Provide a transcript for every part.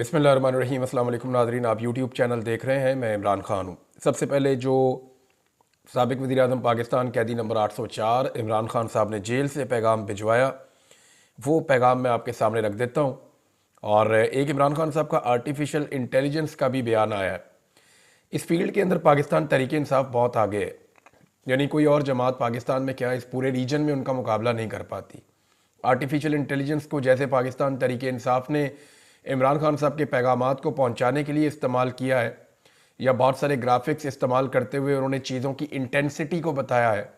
बिस्मिल्लाहिर्रहमानिर्रहीम। अस्सलाम वालेकुम नाज़रीन, आप यूट्यूब चैनल देख रहे हैं। मैं इमरान ख़ान हूँ। सबसे पहले जो साबिक़ वज़ीर-ए-आज़म पाकिस्तान कैदी नंबर 804 इमरान ख़ान साहब ने जेल से पैगाम भिजवाया, वो पैगाम मैं आपके सामने रख देता हूँ। और एक इमरान ख़ान साहब का आर्टिफिशियल इंटेलिजेंस का भी बयान आया है। इस फील्ड के अंदर पाकिस्तान तहरीक इंसाफ बहुत आगे है, यानी कोई और जमात पाकिस्तान में क्या इस पूरे रीजन में उनका मुकाबला नहीं कर पाती। आर्टिफिशियल इंटेलिजेंस को जैसे पाकिस्तान तहरीक इंसाफ ने इमरान खान साहब के पैगामात को पहुंचाने के लिए इस्तेमाल किया है, या बहुत सारे ग्राफिक्स इस्तेमाल करते हुए उन्होंने चीज़ों की इंटेंसिटी को बताया है,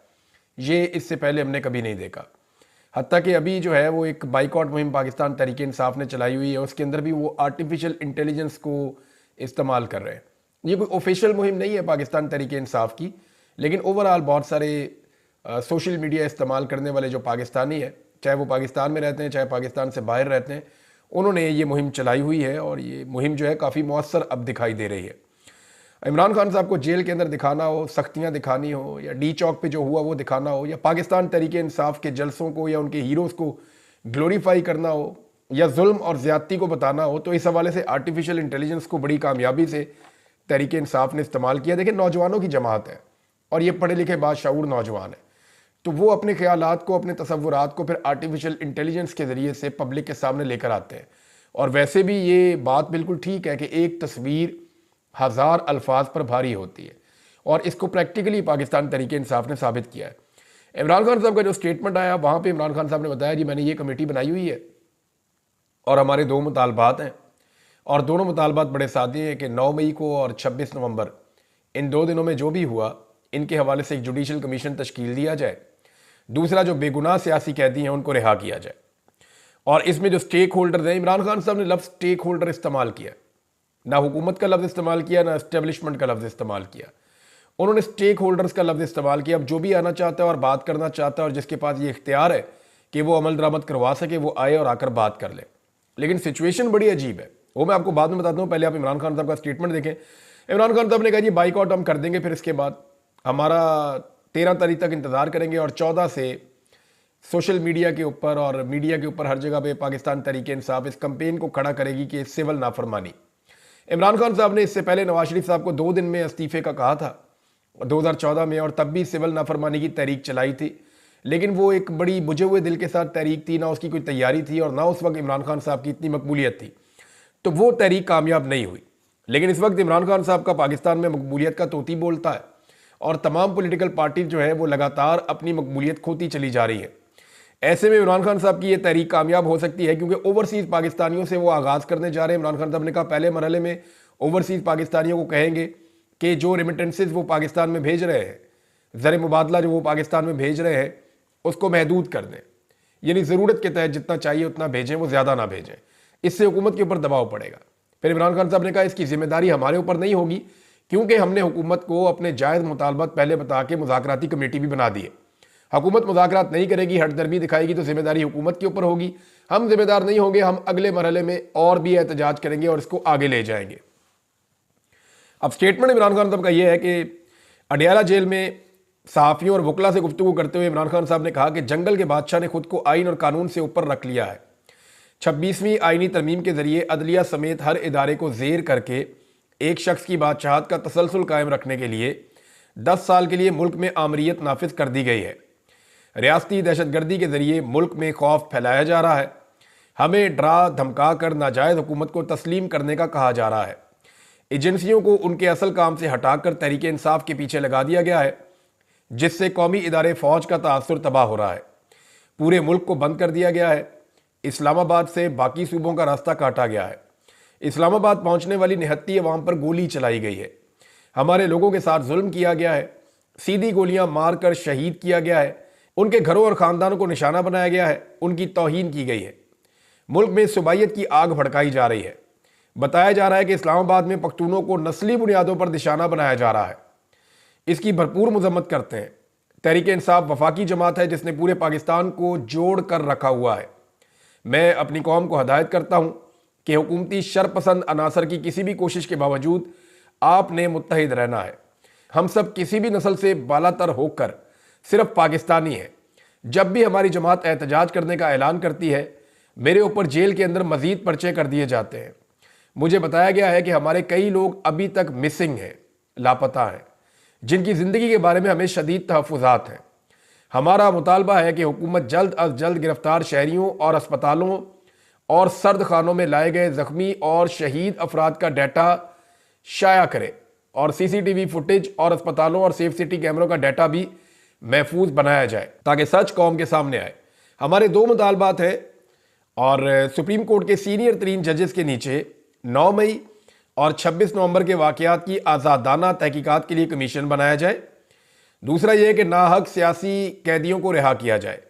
ये इससे पहले हमने कभी नहीं देखा। हत्ता कि अभी जो है वो एक बाइकआउट मुहिम पाकिस्तान तहरीक इंसाफ ने चलाई हुई है, उसके अंदर भी वो आर्टिफिशियल इंटेलिजेंस को इस्तेमाल कर रहे हैं। ये कोई ऑफिशियल मुहिम नहीं है पाकिस्तान तहरीक इंसाफ की, लेकिन ओवरऑल बहुत सारे सोशल मीडिया इस्तेमाल करने वाले जो पाकिस्तानी है, चाहे वो पाकिस्तान में रहते हैं चाहे पाकिस्तान से बाहर रहते हैं, उन्होंने ये मुहिम चलाई हुई है और ये मुहिम जो है काफ़ी मौसर अब दिखाई दे रही है। इमरान खान साहब को जेल के अंदर दिखाना हो, सख्तियाँ दिखानी हो, या डी चौक पे जो हुआ वो दिखाना हो, या पाकिस्तान तहरीक इंसाफ के जलसों को या उनके हीरोज़ को ग्लोरीफाई करना हो, या जुल्म और ज़्यादती को बताना हो, तो इस हवाले से आर्टिफिशियल इंटेलिजेंस को बड़ी कामयाबी से तहरीक इंसाफ ने इस्तेमाल किया। देखिए, नौजवानों की जमात है और ये पढ़े लिखे बाशऊर नौजवान है, तो वो अपने ख्यालात को, अपने तसव्वुरात को फिर आर्टिफिशियल इंटेलिजेंस के ज़रिए से पब्लिक के सामने लेकर आते हैं। और वैसे भी ये बात बिल्कुल ठीक है कि एक तस्वीर हज़ार अल्फाज पर भारी होती है, और इसको प्रैक्टिकली पाकिस्तान तहरीक इंसाफ ने साबित किया है। इमरान खान साहब का जो स्टेटमेंट आया, वहाँ पे इमरान खान साहब ने बताया, जी मैंने ये कमेटी बनाई हुई है और हमारे दो मुतालबात हैं, और दोनों मुतालबात बड़े सादे हैं कि 9 मई को और 26 नवंबर, इन 2 दिनों में जो भी हुआ, इनके हवाले से एक जुडिशल कमीशन तश्कील दिया जाए। दूसरा, जो बेगुनाह सियासी कैदी हैं उनको रिहा किया जाए। और इसमें जो स्टेक होल्डर हैं, इमरान खान साहब ने लफ्ज़ स्टेक होल्डर इस्तेमाल किया, ना हुकूमत का लफ्ज़ इस्तेमाल किया, ना एस्टेब्लिशमेंट का लफ्ज़ इस्तेमाल किया। उन्होंने स्टेक होल्डर्स का लफ्ज़ इस्तेमाल किया। अब जो भी आना चाहता है और बात करना चाहता है और जिसके पास ये इख्तियार है कि वो अमल दरामद करवा सके, वो आए और आकर बात कर ले। लेकिन सिचुएशन बड़ी अजीब है, वो मैं आपको बाद में बताता हूँ। पहले आप इमरान खान साहब का स्टेटमेंट देखें। इमरान खान साहब ने कहा, जी बाइकआउट हम कर देंगे, फिर इसके बाद हमारा 13 तारीख तक इंतज़ार करेंगे, और 14 से सोशल मीडिया के ऊपर और मीडिया के ऊपर हर जगह पे पाकिस्तान तहरीक इंसाफ इस कंपेन को खड़ा करेगी कि सिविल नाफरमानी। इमरान खान साहब ने इससे पहले नवाज शरीफ साहब को 2 दिन में इस्तीफे का कहा था 2014 में, और तब भी सिविल नाफरमानी की तहरीक चलाई थी, लेकिन वो एक बड़ी बुझे हुए दिल के साथ तहरीक थी, ना उसकी कोई तैयारी थी और ना उस वक्त इमरान खान साहब की इतनी मकबूलियत थी, तो वो तहरीक कामयाब नहीं हुई। लेकिन इस वक्त इमरान खान साहब का पाकिस्तान में मकबूलियत का तोती बोलता है, और तमाम पॉलिटिकल पार्टी जो है वो लगातार अपनी मकबूलियत खोती चली जा रही है। ऐसे में इमरान खान साहब की ये तहरीक कामयाब हो सकती है, क्योंकि ओवरसीज़ पाकिस्तानियों से वो आगाज़ करने जा रहे हैं। इमरान खान साहब ने कहा, पहले मरहले में ओवरसीज़ पाकिस्तानियों को कहेंगे कि जो रेमिटेंसेज वो पाकिस्तान में भेज रहे हैं, ज़र मुबादला जो वो पाकिस्तान में भेज रहे हैं, उसको महदूद कर दें, यानी ज़रूरत के तहत जितना चाहिए उतना भेजें, वो ज़्यादा ना भेजें। इससे हुकूमत के ऊपर दबाव पड़ेगा। फिर इमरान खान साहब ने कहा, इसकी जिम्मेदारी हमारे ऊपर नहीं होगी, क्योंकि हमने हुकूमत को अपने जायज़ मुतालबात पहले बता के मुज़ाकराती कमेटी भी बना दी है। हुकूमत मुज़ाकरात नहीं करेगी, हटदर्मी दिखाएगी, तो जिम्मेदारी हुकूमत के ऊपर होगी। हम जिम्मेदार नहीं होंगे, हम अगले मरहले में और भी एहतजाज करेंगे और इसको आगे ले जाएंगे। अब स्टेटमेंट इमरान खान साहब का यह है कि अडियाला जेल में सहाफ़ियों और वकला से गुफ्तगू करते हुए इमरान खान साहब ने कहा कि जंगल के बादशाह ने खुद को आइन और कानून से ऊपर रख लिया है। 26वीं आइनी तरमीम के जरिए अदलिया समेत हर इदारे को ज़ेर करके एक शख्स की बादशाहत का तसलसल कायम रखने के लिए 10 साल के लिए मुल्क में आमरीत नाफिज कर दी गई है। रियासती दहशतगर्दी के जरिए मुल्क में खौफ फैलाया जा रहा है। हमें डरा धमका कर नाजायज़ हुकूमत को तस्लीम करने का कहा जा रहा है। एजेंसियों को उनके असल काम से हटाकर तहरीक इंसाफ के पीछे लगा दिया गया है, जिससे कौमी इदारे फ़ौज का तासुर तबाह हो रहा है। पूरे मुल्क को बंद कर दिया गया है। इस्लामाबाद से बाकी सूबों का रास्ता काटा गया है। इस्लामाबाद पहुंचने वाली निहत्ती अवाम पर गोली चलाई गई है। हमारे लोगों के साथ जुल्म किया गया है। सीधी गोलियां मारकर शहीद किया गया है। उनके घरों और ख़ानदानों को निशाना बनाया गया है। उनकी तौहीन की गई है। मुल्क में सुबाइयत की आग भड़काई जा रही है। बताया जा रहा है कि इस्लामाबाद में पख्तूनों को नस्ली बुनियादों पर निशाना बनाया जा रहा है। इसकी भरपूर मजम्मत करते हैं। तहरीक इंसाफ वफाकी जमात है जिसने पूरे पाकिस्तान को जोड़ कर रखा हुआ है। मैं अपनी कौम को हदायत करता हूँ कि हुकूमती शरपसंद अनासर की किसी भी कोशिश के बावजूद आपने मुत्तहिद रहना है। हम सब किसी भी नस्ल से बालातर होकर सिर्फ पाकिस्तानी हैं। जब भी हमारी जमात एहतजाज करने का ऐलान करती है, मेरे ऊपर जेल के अंदर मजीद पर्चे कर दिए जाते हैं। मुझे बताया गया है कि हमारे कई लोग अभी तक मिसिंग हैं, लापता हैं, जिनकी ज़िंदगी के बारे में हमें शदीद तहफ़्फ़ुज़ात हैं। हमारा मुतालबा है कि हुकूमत जल्द अज जल्द गिरफ्तार शहरियों और अस्पतालों और सर्द खानों में लाए गए ज़ख्मी और शहीद अफराद का डाटा शाया करे और सीसीटीवी फुटेज और अस्पतालों और सेफ सिटी कैमरों का डाटा भी महफूज बनाया जाए ताकि सच कौम के सामने आए। हमारे दो मुतालबात हैं और सुप्रीम कोर्ट के सीनियर तरीन जजेस के नीचे 9 मई और 26 नवंबर के वाक़यात की आज़ादाना तहकीकात के लिए कमीशन बनाया जाए। दूसरा यह कि नाहक सियासी कैदियों को रिहा किया जाए।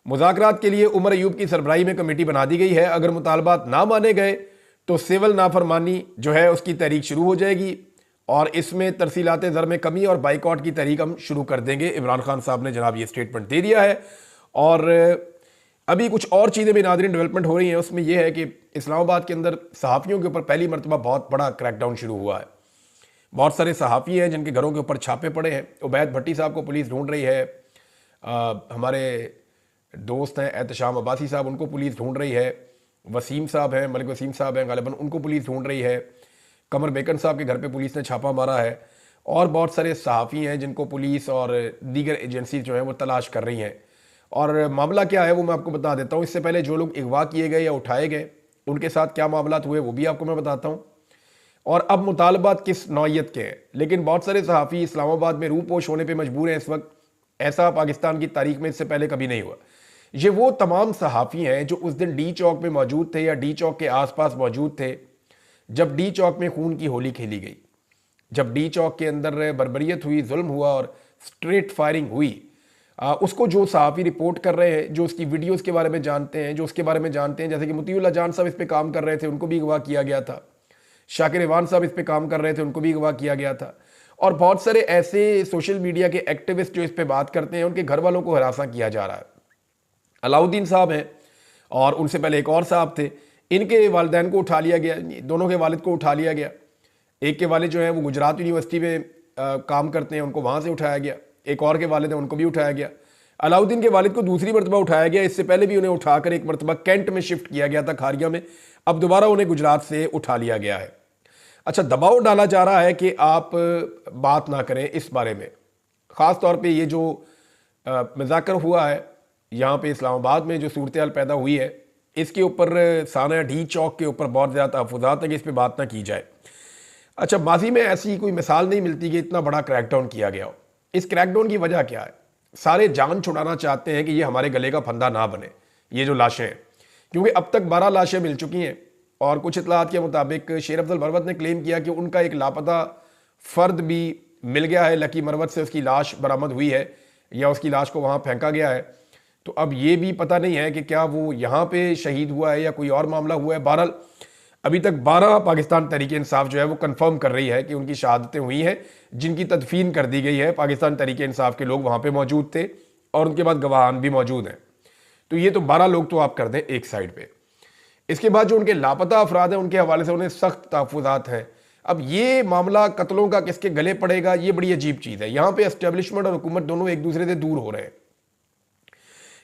मुज़ाकरात के लिए उमर अयूब की सरबराही में कमेटी बना दी गई है। अगर मुतालबात ना माने गए तो सिविल नाफरमानी जो है उसकी तहरीक शुरू हो जाएगी और इसमें तरसीलात ज़र में कमी और बाइकआउट की तहरीक हम शुरू कर देंगे। इमरान खान साहब ने जनाब ये स्टेटमेंट दे दिया है। और अभी कुछ और चीज़ें भी नाज़रीन डेवलपमेंट हो रही हैं। उसमें यह है कि इस्लामाबाद के अंदर सहाफ़ियों के ऊपर पहली मरतबा बहुत बड़ा क्रैकडाउन शुरू हुआ है। बहुत सारे सहाफ़ी हैं जिनके घरों के ऊपर छापे पड़े हैं। उबैद भट्टी साहब को पुलिस ढूंढ रही है। हमारे दोस्त हैं एहतशाम अब्बासी साहब, उनको पुलिस ढूंढ रही है। वसीम साहब हैं, मलिक वसीम साहब हैं गालिबन, उनको पुलिस ढूंढ रही है। कमर बेकन साहब के घर पे पुलिस ने छापा मारा है। और बहुत सारे सहाफ़ी हैं जिनको पुलिस और दीगर एजेंसी जो हैं वो तलाश कर रही हैं। और मामला क्या है वो मैं आपको बता देता हूँ। इससे पहले जो लोग अगवा किए गए या उठाए गए उनके साथ क्या मामला हुए वो भी आपको मैं बताता हूँ। और अब मुतालबात किस नौयत के हैं। लेकिन बहुत सारे सहाफ़ी इस्लामाबाद में रूपोश होने पर मजबूर हैं इस वक्त। ऐसा पाकिस्तान की तारीख में इससे पहले कभी नहीं हुआ। ये वो तमाम सहाफ़ी हैं जो उस दिन डी चौक में मौजूद थे या डी चौक के आसपास मौजूद थे जब डी चौक में खून की होली खेली गई, जब डी चौक के अंदर बर्बरियत हुई, जुल्म हुआ और स्ट्रेट फायरिंग हुई। उसको जो सहाफ़ी रिपोर्ट कर रहे हैं, जो उसकी वीडियोस के बारे में जानते हैं, जो उसके बारे में जानते हैं, जैसे कि मुतीउल्लाह जान साहब इस पे काम कर रहे थे, उनको भी अगवा किया गया था। शाकिर इवान साहब इस पे काम कर रहे थे, उनको भी अगवा किया गया था। और बहुत सारे ऐसे सोशल मीडिया के एक्टिविस्ट जो इस पे बात करते हैं उनके घर वालों को हरासा किया जा रहा है। अलाउद्दीन साहब हैं और उनसे पहले एक और साहब थे, इनके वालिदैन को उठा लिया गया, दोनों के वालिद को उठा लिया गया। एक के वालिद जो हैं वो गुजरात यूनिवर्सिटी में काम करते हैं, उनको वहाँ से उठाया गया। एक और के वालिद हैं, उनको भी उठाया गया। अलाउद्दीन के वालिद को दूसरी मरतबा उठाया गया। इससे पहले भी उन्हें उठाकर एक मरतबा कैंट में शिफ्ट किया गया था, खारिया में। अब दोबारा उन्हें गुजरात से उठा लिया गया है। अच्छा, दबाव डाला जा रहा है कि आप बात ना करें इस बारे में। ख़ास तौर पे ये जो मज़ाकर हुआ है यहाँ पे इस्लामाबाद में, जो सूरत हाल पैदा हुई है, इसके ऊपर साना डी चौक के ऊपर बहुत ज़्यादा तहफ़्फ़ुज़ात है कि इस पर बात ना की जाए। अच्छा, माजी में ऐसी कोई मिसाल नहीं मिलती कि इतना बड़ा क्रैकडाउन किया गया हो। इस क्रैकडाउन की वजह क्या है? सारे जान छुड़ाना चाहते हैं कि ये हमारे गले का फंदा ना बने, ये जो लाशें हैं, क्योंकि अब तक 12 लाशें मिल चुकी हैं। और कुछ इतलात के मुताबिक शेर अफजल मरवत ने क्लेम किया कि उनका एक लापता फ़र्द भी मिल गया है। लकी मरवत से उसकी लाश बरामद हुई है या उसकी लाश को वहाँ फेंका गया है। तो अब ये भी पता नहीं है कि क्या वो यहाँ पे शहीद हुआ है या कोई और मामला हुआ है। बहरहाल अभी तक 12 पाकिस्तान तहरीक इंसाफ जो है वो कंफर्म कर रही है कि उनकी शहादतें हुई हैं, जिनकी तदफीन कर दी गई है। पाकिस्तान तहरीक इंसाफ के लोग वहाँ पे मौजूद थे और उनके बाद गवाहान भी मौजूद हैं। तो ये तो 12 लोग तो आप कर दें एक साइड पे। इसके बाद जो उनके लापता अफराद हैं उनके हवाले से उन्हें सख्त तहफ़्फ़ुज़ात हैं। अब ये मामला कत्लों का किसके गले पड़ेगा, ये बड़ी अजीब चीज़ है। यहाँ पे एस्टेब्लिशमेंट और हुकूमत दोनों एक दूसरे से दूर हो रहे हैं।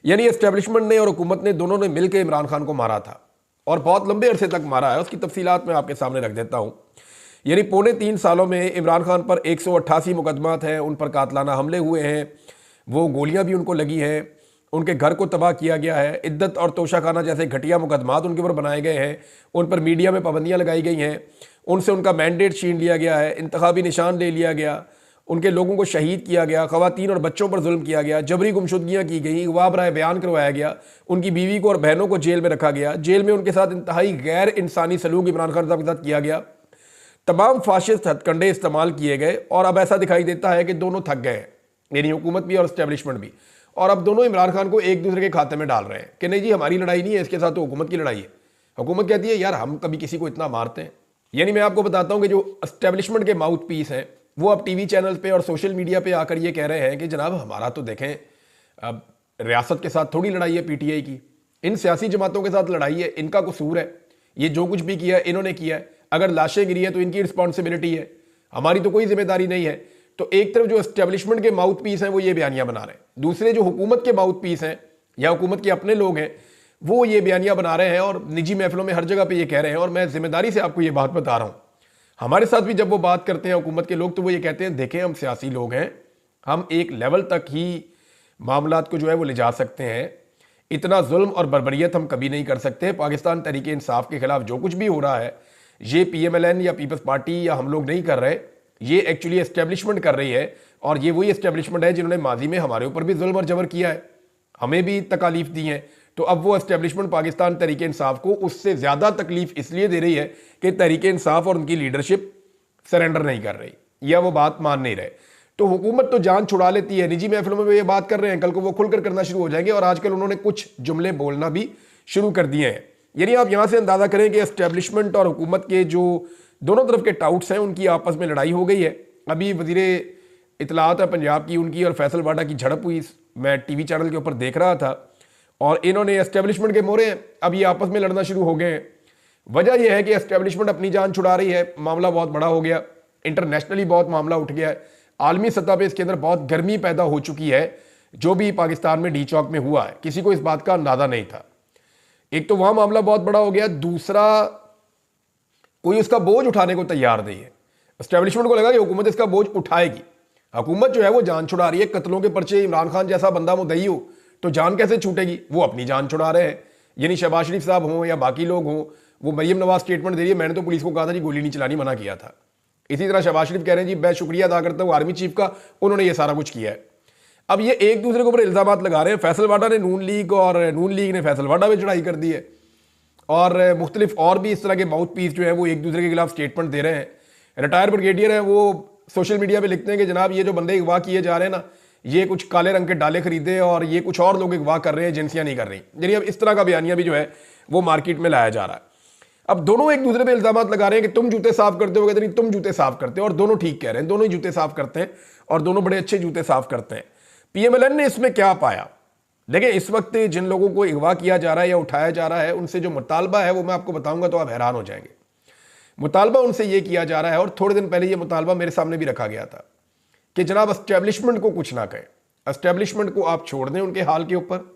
यानी एस्टेब्लिशमेंट ने और हुकूमत ने दोनों ने मिलकर इमरान खान को मारा था और बहुत लंबे अरसे तक मारा है। उसकी तफसीलात मैं आपके सामने रख देता हूँ। यानी पौने 3 सालों में इमरान खान पर 188 मुकदमात हैं, उन पर कातलाना हमले हुए हैं, वो गोलियां भी उनको लगी हैं, उनके घर को तबाह किया गया है, इद्दत और तोशाखाना जैसे घटिया मुकदमात उनके ऊपर बनाए गए हैं, उन पर मीडिया में पाबंदियाँ लगाई गई हैं, उनसे उनका मैंडेट छीन लिया गया है, इंतखाबी निशान ले लिया गया, उनके लोगों को शहीद किया गया, ख़वातीन और बच्चों पर जुल्म किया गया, जबरी गुमशुदगियाँ की गई, अगवा बराए बयान करवाया गया, उनकी बीवी को और बहनों को जेल में रखा गया, जेल में उनके साथ इंतहाई गैर इंसानी सलूक इमरान खान साहब के साथ किया गया, तमाम फाशिस्ट हथकंडे इस्तेमाल किए गए। और अब ऐसा दिखाई देता है कि दोनों थक गए हैं, यानी हुकूमत भी और इस्टेब्लिशमेंट भी, और अब दोनों इमरान खान को एक दूसरे के खाते में डाल रहे हैं कि नहीं जी हमारी लड़ाई नहीं है, इसके साथ तो हुकूमत की लड़ाई है। हुकूमत कहती है यार हम कभी किसी को इतना मारते हैं। यानी मैं आपको बताता हूँ कि जो इस्टेब्लिशमेंट के माउथ पीस हैं वो अब टीवी चैनल पे और सोशल मीडिया पे आकर ये कह रहे हैं कि जनाब हमारा तो देखें, अब रियासत के साथ थोड़ी लड़ाई है पीटीआई की, इन सियासी जमातों के साथ लड़ाई है, इनका कसूर है, ये जो कुछ भी किया है इन्होंने किया है, अगर लाशें गिरी है तो इनकी रिस्पॉन्सिबिलिटी है, हमारी तो कोई जिम्मेदारी नहीं है। तो एक तरफ जो एस्टेब्लिशमेंट के माउथ पीस हैं वो ये बयानियां बना रहे हैं, दूसरे जो हुकूमत के माउथ पीस हैं या हुकूमत के अपने लोग हैं वो ये बयानियां बना रहे हैं और निजी महफिलों में हर जगह पे ये कह रहे हैं। और मैं जिम्मेदारी से आपको ये बात बता रहा हूं, हमारे साथ भी जब वो बात करते हैं हुकूमत के लोग, तो वो ये कहते हैं देखें हम सियासी लोग हैं, हम एक लेवल तक ही मामलात को जो है वो ले जा सकते हैं, इतना जुल्म और बर्बरियत हम कभी नहीं कर सकते। पाकिस्तान तहरीक इंसाफ के खिलाफ जो कुछ भी हो रहा है, ये PMLN या पीपल्स पार्टी या हम लोग नहीं कर रहे, ये एक्चुअली एस्टेब्लिशमेंट कर रही है। और ये वही एस्टेब्लिशमेंट है जिन्होंने माजी में हमारे ऊपर भी जुल्म और जबर किया है, हमें भी तकालीफ दी हैं। तो अब वो एस्टेब्लिशमेंट पाकिस्तान तहरीक इंसाफ को उससे ज़्यादा तकलीफ इसलिए दे रही है कि तहरीक इंसाफ और उनकी लीडरशिप सरेंडर नहीं कर रही या वो बात मान नहीं रहे। तो हुकूमत तो जान छुड़ा लेती है, निजी महफिलों में वो ये बात कर रहे हैं, कल को वो खुलकर करना शुरू हो जाएंगे। और आजकल उन्होंने कुछ जुमले बोलना भी शुरू कर दिए हैं। यानी आप यहां से अंदाजा करें कि एस्टेब्लिशमेंट और हुकूमत के जो दोनों तरफ के टाउट्स हैं, उनकी आपस में लड़ाई हो गई है। अभी वजीरे इतलात है पंजाब की, उनकी और फैसल वाडा की झड़प हुई, मैं टीवी चैनल के ऊपर देख रहा था। और इन्होंने एस्टेब्लिशमेंट के मोहरे अब ये आपस में लड़ना शुरू हो गए हैं। वजह यह है कि एस्टेब्लिशमेंट अपनी जान छुड़ा रही है, मामला बहुत बड़ा हो गया, इंटरनेशनली बहुत मामला उठ गया है, आलमी सतह पे इसके अंदर बहुत गर्मी पैदा हो चुकी है। जो भी पाकिस्तान में डी चौक में हुआ है, किसी को इस बात का अंदाजा नहीं था। एक तो वहां मामला बहुत बड़ा हो गया, दूसरा कोई उसका बोझ उठाने को तैयार नहीं है। एस्टेब्लिशमेंट को लगा कि हुकूमत इसका बोझ उठाएगी। हुकूमत जो है वो जान छुड़ा रही है, कत्लों के पर्चे, इमरान खान जैसा बंदा मुद्दई हो तो जान कैसे छूटेगी, वो अपनी जान छुड़ा रहे हैं। यानी शहबाज शरीफ साहब हों या बाकी लोग हों, वो मरियम नवाज स्टेटमेंट दे रही है, मैंने तो पुलिस को कहा था जी गोली नहीं चलानी, मना किया था। इसी तरह शहबाज शरीफ कह रहे हैं जी मैं शुक्रिया अदा करता हूं आर्मी चीफ का, उन्होंने ये सारा कुछ किया है। अब ये एक दूसरे के ऊपर इल्जाम लगा रहे हैं। फैसल वाडा ने नून लीग और नून लीग ने फैसल वाडा में चढ़ाई कर दी है। और मुख्तलिफ और भी इस तरह के माउथ पीस जो है वो एक दूसरे के खिलाफ स्टेटमेंट दे रहे हैं। रिटायर ब्रिगेडियर हैं, वो सोशल मीडिया पे लिखते हैं कि जनाब ये जो बंदे अगवा किए जा रहे हैं ना, ये कुछ काले रंग के डाले खरीदे और ये कुछ और लोग अगवा कर रहे हैं, एजेंसियां नहीं कर रही। यानी अब इस तरह का बयानिया भी जो है वो मार्केट में लाया जा रहा है। अब दोनों एक दूसरे पे इल्जाम लगा रहे हैं कि तुम जूते साफ करते हो, कहते नहीं तुम जूते साफ करते हो। और दोनों ठीक कह रहे हैं, दोनों ही जूते साफ करते हैं और दोनों बड़े अच्छे जूते साफ करते हैं। PMLN ने इसमें क्या पाया? देखिए, इस वक्त जिन लोगों को अगवा किया जा रहा है या उठाया जा रहा है, उनसे जो मुतालबा है वो मैं आपको बताऊंगा तो आप हैरान हो जाएंगे। मुतालबा उनसे ये किया जा रहा है, और थोड़े दिन पहले ये मुतालबा मेरे सामने भी रखा गया था कि जनाब एस्टेब्लिशमेंट को कुछ ना कहें, एस्टेब्लिशमेंट को आप छोड़ दें उनके हाल के ऊपर।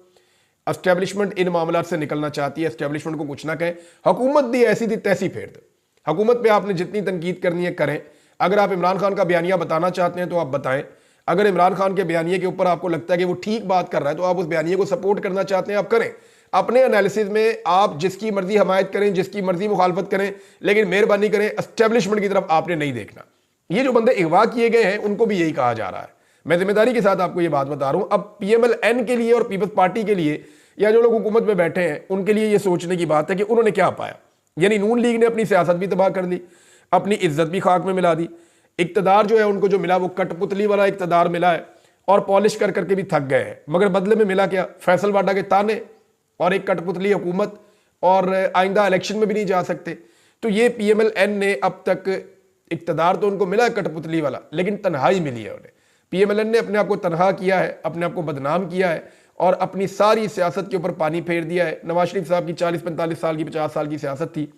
एस्टेब्लिशमेंट इन मामलात से निकलना चाहती है, एस्टेब्लिशमेंट को कुछ ना कहें। हुकूमत भी ऐसी थी तैसी फेर दे, हुकूमत पे आपने जितनी तनकीद करनी है करें। अगर आप इमरान खान का बयानिया बताना चाहते हैं तो आप बताएं। अगर इमरान खान के बयानिए के ऊपर आपको लगता है कि वो ठीक बात कर रहा है तो आप उस बयानिए को सपोर्ट करना चाहते हैं, आप करें। अपने एनालिसिस में आप जिसकी मर्जी हमायत करें, जिसकी मर्जी मुखालफत करें, लेकिन मेहरबानी करें एस्टेब्लिशमेंट की तरफ आपने नहीं देखना। ये जो बंदे अगवा किए गए हैं उनको भी यही कहा जा रहा है। मैं जिम्मेदारी के साथ आपको ये बात बता रहा हूं। अब PMLN के लिए और पीपल्स पार्टी के लिए या जो लोग हुकूमत में बैठे हैं उनके लिए ये सोचने की बात है कि उन्होंने क्या पाया। यानी नून लीग ने अपनी सियासत भी तबाह कर दी, अपनी इज्जत भी खाक में मिला दी। इक्तदार जो है उनको जो मिला वो कठपुतली वाला इक्तदार मिला है और पॉलिश कर करके भी थक गए हैं। मगर बदले में मिला क्या? फैसल वाडा के ताने और एक कठपुतली हुकूमत, और आइंदा इलेक्शन में भी नहीं जा सकते। तो ये PMLN ने अब तक इक्तदार तो उनको मिला है कठपुतली वाला, लेकिन तन्हाई मिली है उन्हें। PMLN ने अपने आप को तनहा किया है, अपने आप को बदनाम किया है और अपनी सारी सियासत के ऊपर पानी फेर दिया है। नवाज शरीफ साहब की 40-45 साल की 50 साल की सियासत थी,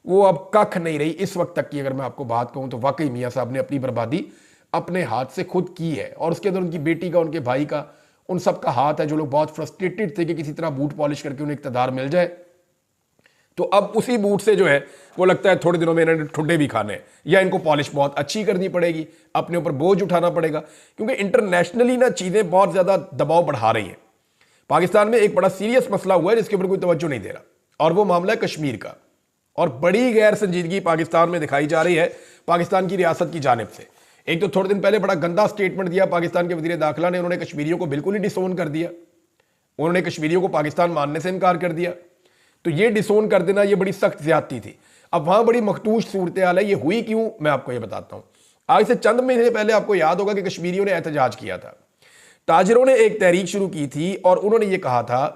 वो अब कख नहीं रही इस वक्त तक की। अगर मैं आपको बात कहूं तो वाकई मियां साहब ने अपनी बर्बादी अपने हाथ से खुद की है। और उसके अंदर उनकी बेटी का, उनके भाई का, उन सब का हाथ है, जो लोग बहुत फ्रस्ट्रेटेड थे कि किसी तरह बूट पॉलिश करके उन्हें इक्तदार मिल जाए। तो अब उसी बूट से जो है वो लगता है थोड़े दिनों में इन्होंने ठुड्डे भी खाने, या इनको पॉलिश बहुत अच्छी करनी पड़ेगी, अपने ऊपर बोझ उठाना पड़ेगा। क्योंकि इंटरनेशनली ना चीजें बहुत ज्यादा दबाव बढ़ा रही हैं। पाकिस्तान में एक बड़ा सीरियस मसला हुआ है जिसके ऊपर कोई तवज्जो नहीं दे रहा, और वो मामला है कश्मीर का। और बड़ी गैर संजीदगी पाकिस्तान में दिखाई जा रही है पाकिस्तान की रियासत की जानिब से। एक तो थोड़े दिन पहले बड़ा गंदा स्टेटमेंट दिया पाकिस्तान के वजीर दाखिला ने, उन्होंने कश्मीरियों को बिल्कुल ही डिसोन कर दिया, उन्होंने कश्मीरियों को पाकिस्तान मानने से इनकार कर दिया। तो ये डिसोन कर देना ये बड़ी सख्त ज्यादती थी। अब वहां बड़ी मखदूश सूरत हाल है। ये हुई क्यों, मैं आपको ये बताता हूं। आज से चंद महीने पहले आपको याद होगा कि कश्मीरियों ने एहतजाज किया था, ताजिरों ने एक तहरीक शुरू की थी और उन्होंने ये कहा था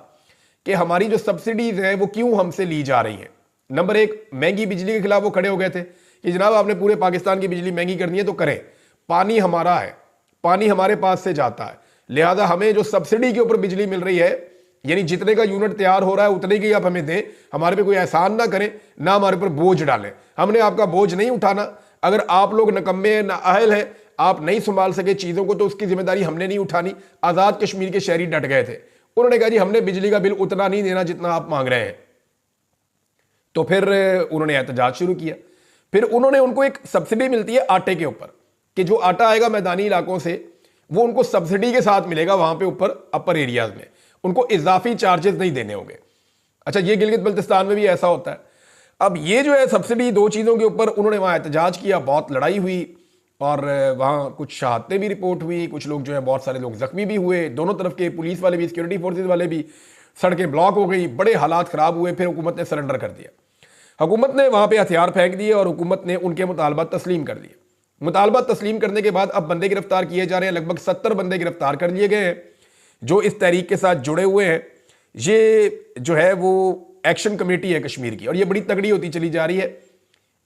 कि हमारी जो सब्सिडीज हैं वो क्यों हमसे ली जा रही हैं। नंबर एक, महंगी बिजली के खिलाफ वो खड़े हो गए थे कि जनाब आपने पूरे पाकिस्तान की बिजली महंगी करनी है तो करें, पानी हमारा है, पानी हमारे पास से जाता है, लिहाजा हमें जो सब्सिडी के ऊपर बिजली मिल रही है, यानी जितने का यूनिट तैयार हो रहा है उतने की आप हमें दें, हमारे पे कोई एहसान ना करें, ना हमारे पर बोझ डालें। हमने आपका बोझ नहीं उठाना। अगर आप लोग नकम्मे ना अहल है, आप नहीं संभाल सके चीजों को, तो उसकी जिम्मेदारी हमने नहीं उठानी। आजाद कश्मीर के शहरी डट गए थे, उन्होंने कहा जी हमने बिजली का बिल उतना नहीं देना जितना आप मांग रहे हैं। तो फिर उन्होंने एहतजाज शुरू किया। फिर उन्होंने उनको एक सब्सिडी मिलती है आटे के ऊपर, कि जो आटा आएगा मैदानी इलाकों से वो उनको सब्सिडी के साथ मिलेगा वहां पे ऊपर अपर एरियाज में, उनको इजाफी चार्जेस नहीं देने होंगे। अच्छा, ये गिलगित बल्तिस्तान में भी ऐसा होता है। अब ये जो है सब्सिडी, दो चीज़ों के ऊपर उन्होंने वहाँ एहतजाज किया, बहुत लड़ाई हुई और वहाँ कुछ शहादतें भी रिपोर्ट हुई, कुछ लोग जो है बहुत सारे लोग जख्मी भी हुए, दोनों तरफ के पुलिस वाले भी, सिक्योरिटी फोर्सेज वाले भी, सड़कें ब्लॉक हो गई, बड़े हालात ख़राब हुए। फिर हुकूमत ने सरेंडर कर दिया, हुकूमत ने वहाँ पे हथियार फेंक दिए और हुकूमत ने उनके मुतालबात तस्लीम कर लिए। मुतालबात तस्लीम करने के बाद अब बंदे गिरफ्तार किए जा रहे हैं, लगभग 70 बंदे गिरफ्तार कर लिए गए हैं जो इस तहरीक के साथ जुड़े हुए हैं। ये जो है वो एक्शन कमेटी है कश्मीर की और ये बड़ी तगड़ी होती चली जा रही है।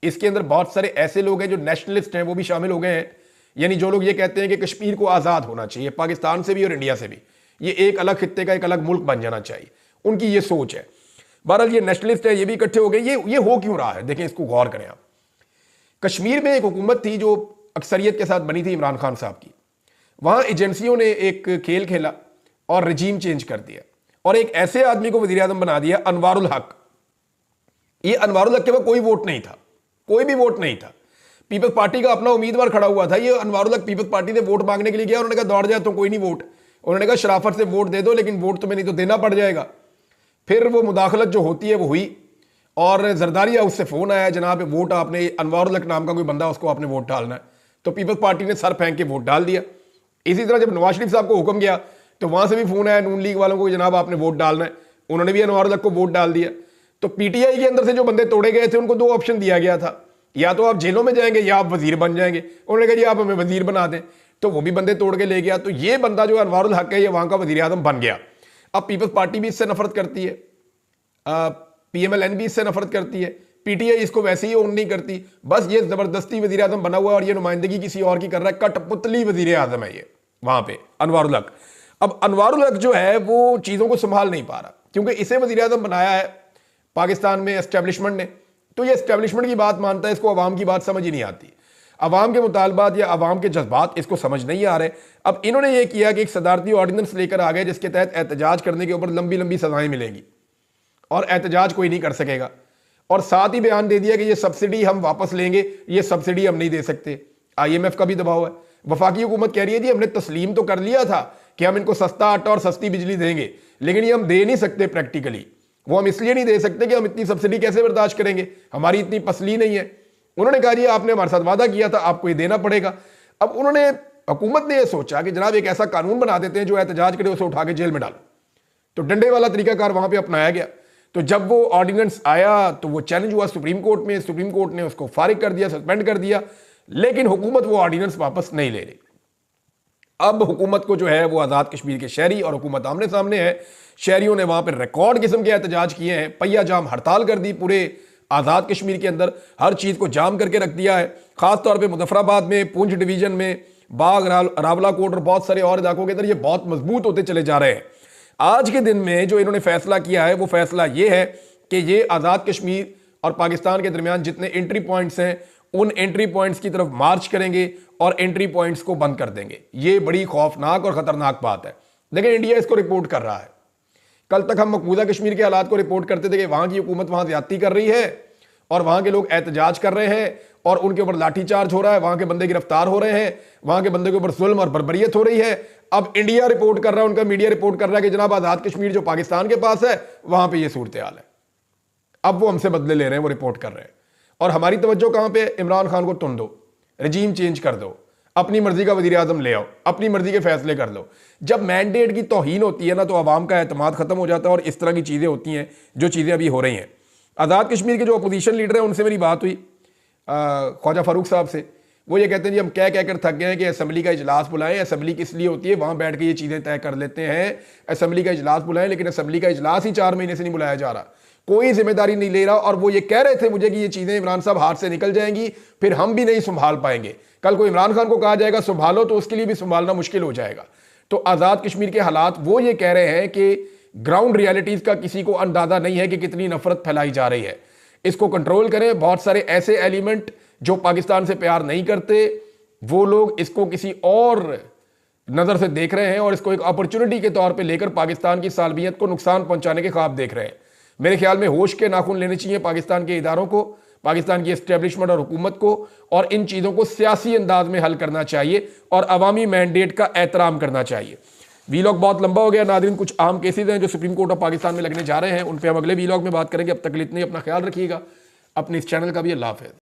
इसके अंदर बहुत सारे ऐसे लोग हैं जो नेशनलिस्ट हैं, वो भी शामिल हो गए हैं, यानी जो लोग ये कहते हैं कि कश्मीर को आज़ाद होना चाहिए, पाकिस्तान से भी और इंडिया से भी, ये एक अलग खित्ते का एक अलग मुल्क बन जाना चाहिए, उनकी ये सोच है। बहरहाल ये नेशनलिस्ट है, ये भी इकट्ठे हो गए। ये हो क्यों रहा है, देखें, इसको गौर करें आप। कश्मीर में एक हुकूमत थी जो अक्सरियत के साथ बनी थी इमरान खान साहब की, वहां एजेंसियों ने एक खेल खेला और रजीम चेंज कर दिया और एक ऐसे आदमी को वजीर आजम बना दिया, अनवारुल हक। ये अनवारुल हक के पास कोई वोट नहीं था, कोई भी वोट नहीं था। पीपल्स पार्टी का अपना उम्मीदवार खड़ा हुआ था, ये अनवारुल हक पीपल्स पार्टी से वोट मांगने के लिए गया, उन्होंने कहा दौड़ जाए तो कोई नहीं वोट, उन्होंने कहा शराफत से वोट दे दो, लेकिन वोट तुम्हें नहीं तो देना पड़ जाएगा। फिर वो मुदाखलत जो होती है वो हुई और जरदारी हाउस से फोन आया, जनाब वोट आपने, अनवारुल हक नाम का कोई बंदा, उसको आपने वोट डालना है। तो पीपल्स पार्टी ने सर फेंक के वोट डाल दिया। इसी तरह जब नवाज शरीफ साहब को हुक्म गया तो वहां से भी फोन आया नून लीग वालों को, जनाब आपने वोट डालना है, उन्होंने भी अनवारुल हक को वोट डाल दिया। तो पीटीआई के अंदर से जो बंदे तोड़े गए थे उनको दो ऑप्शन दिया गया था, या तो आप जेलों में जाएंगे या आप वजीर बन जाएंगे। उन्होंने कहा जी आप हमें वजीर बना दें, तो वो भी बंदे तोड़ के ले गया। तो ये बंदा जो अनवारुल हक है ये वहां का वजीर आजम बन गया। अब पीपल्स पार्टी भी इससे नफरत करती है, पीएमएलएन भी इससे नफरत करती है, पीटीआई इसको वैसे ही ओन नहीं करती। बस ये जबरदस्ती वजीर आजम बना हुआ है और ये नुमाइंदगी किसी और की कर रहा है, कठपुतली वजीर आजम है ये वहां पे अनवारुल हक। अब अनवारुल हक जो है वो चीजों को संभाल नहीं पा रहा, क्योंकि इसे वजीर आजम बनाया है पाकिस्तान में एस्टेब्लिशमेंट ने, तो ये एस्टेब्लिशमेंट की बात मानता है, इसको अवाम की बात समझ ही नहीं आती, अवाम के मुतालबात या अवाम के जज्बात इसको समझ नहीं आ रहे। अब इन्होंने ये किया कि एक सदारती ऑर्डिनेंस लेकर आ गए जिसके तहत एहतजाज करने के ऊपर लंबी लंबी सजाएं मिलेंगी और एहतजाज कोई नहीं कर सकेगा, और साथ ही बयान दे दिया कि ये सब्सिडी हम वापस लेंगे, ये सब्सिडी हम नहीं दे सकते। IMF का भी दबाव है, वफाकी हुकूमत कह रही है जी हमने तस्लीम तो कर लिया था कि हम इनको सस्ता आटा और सस्ती बिजली देंगे, लेकिन ये हम दे नहीं सकते प्रैक्टिकली। वो हम इसलिए नहीं दे सकते कि हम इतनी सब्सिडी कैसे बर्दाश्त करेंगे, हमारी इतनी पसली नहीं है। उन्होंने कहा जी आपने हमारे साथ वादा किया था, आपको ये देना पड़ेगा। अब उन्होंने, हुकूमत ने यह सोचा कि जनाब एक ऐसा कानून बना देते हैं जो एहतजाज करे उसे उठा के जेल में डालो, तो डंडे वाला तरीकाकार वहां पर अपनाया गया। तो जब वो ऑर्डिनेंस आया तो वो चैलेंज हुआ सुप्रीम कोर्ट में, सुप्रीम कोर्ट ने उसको फारिग कर दिया, सस्पेंड कर दिया, लेकिन हुकूमत वो ऑर्डिनेंस वापस नहीं ले रही। अब हुकूमत को जो है वो आज़ाद कश्मीर के शहरी और हुकूमत आमने सामने है। शहरियों ने वहां पर रिकॉर्ड किस्म के एहतजाज किए हैं, पहिया जाम हड़ताल कर दी, पूरे आज़ाद कश्मीर के अंदर हर चीज़ को जाम करके रख दिया है। खासतौर पर मुजफ्फराबाद में, पुंछ डिवीजन में, बाग, रावलाकोट और बहुत सारे और इलाकों के अंदर ये बहुत मजबूत होते चले जा रहे हैं। आज के दिन में जो इन्होंने फैसला किया है वो फैसला ये है कि ये आज़ाद कश्मीर और पाकिस्तान के दरमियान जितने एंट्री पॉइंट्स हैं उन एंट्री पॉइंट्स की तरफ मार्च करेंगे और एंट्री पॉइंट्स को बंद कर देंगे। ये बड़ी खौफनाक और खतरनाक बात है। लेकिन इंडिया इसको रिपोर्ट कर रहा है। कल तक हम मकबूजा कश्मीर के हालात को रिपोर्ट करते थे कि वहां की हुकूमत वहां ज्यादती कर रही है और वहां के लोग एहतजाज कर रहे हैं और उनके ऊपर लाठीचार्ज हो रहा है, वहां के बंदे गिरफ्तार हो रहे हैं, वहां के बंदे के ऊपर जुल्म और बर्बरियत हो रही है। अब इंडिया रिपोर्ट कर रहा है, उनका मीडिया रिपोर्ट कर रहा है कि जनाब आज़ाद कश्मीर जो पाकिस्तान के पास है वहां पे ये सूरत हाल है। अब वो हमसे बदले ले रहे हैं, वो रिपोर्ट कर रहे हैं। और हमारी तवज्जो कहां पे? इमरान खान को तुन दो, रजीम चेंज कर दो, अपनी मर्जी का वजीर आजम ले आओ, अपनी मर्जी के फैसले कर लो। जब मैंडेट की तौहीन होती है ना तो आवाम का एतमाद खत्म हो जाता है और इस तरह की चीज़ें होती हैं जो चीज़ें अभी हो रही हैं। आज़ाद कश्मीर के जो अपोजिशन लीडर हैं उनसे मेरी बात हुई, ख्वाजा फारूक साहब से। वो ये कहते हैं जी हम कह कहकर थक गए हैं कि असेंबली का इजलास बुलाएं, असेंबली किस लिए होती है, वहाँ बैठ के ये चीज़ें तय कर लेते हैं। असेंबली का इजलास बुलाएं, लेकिन असेंबली का इजलास ही 4 महीने से नहीं बुलाया जा रहा, कोई जिम्मेदारी नहीं ले रहा। और वो ये कह रहे थे मुझे कि ये चीज़ें इमरान साहब हाथ से निकल जाएंगी, फिर हम भी नहीं संभाल पाएंगे। कल को इमरान खान को कहा जाएगा संभालो तो उसके लिए भी संभालना मुश्किल हो जाएगा। तो आज़ाद कश्मीर के हालात वो ये कह रहे हैं कि ग्राउंड रियलिटीज़ का किसी को अंदाज़ा नहीं है कि कितनी नफरत फैलाई जा रही है। इसको कंट्रोल करें। बहुत सारे ऐसे एलिमेंट जो पाकिस्तान से प्यार नहीं करते वो लोग इसको किसी और नज़र से देख रहे हैं और इसको एक अपॉर्चुनिटी के तौर पे लेकर पाकिस्तान की सालमियत को नुकसान पहुंचाने के ख्वाब देख रहे हैं। मेरे ख्याल में होश के नाखून लेने चाहिए पाकिस्तान के इदारों को, पाकिस्तान की एस्टेब्लिशमेंट और हुकूमत को, और इन चीज़ों को सियासी अंदाज में हल करना चाहिए और अवामी मैंडेट का एहतराम करना चाहिए। वीलॉग बहुत लंबा हो गया नाज़रीन, कुछ आम केसेज हैं जो सुप्रीम कोर्ट ऑफ पाकिस्तान में लगने जा रहे हैं, उन पर हम अगले वीलॉग में बात करेंगे। अब तक के लिए इतने, अपना ख्याल रखिएगा, अपने इस चैनल का भी अल्लाह हाफ़िज़।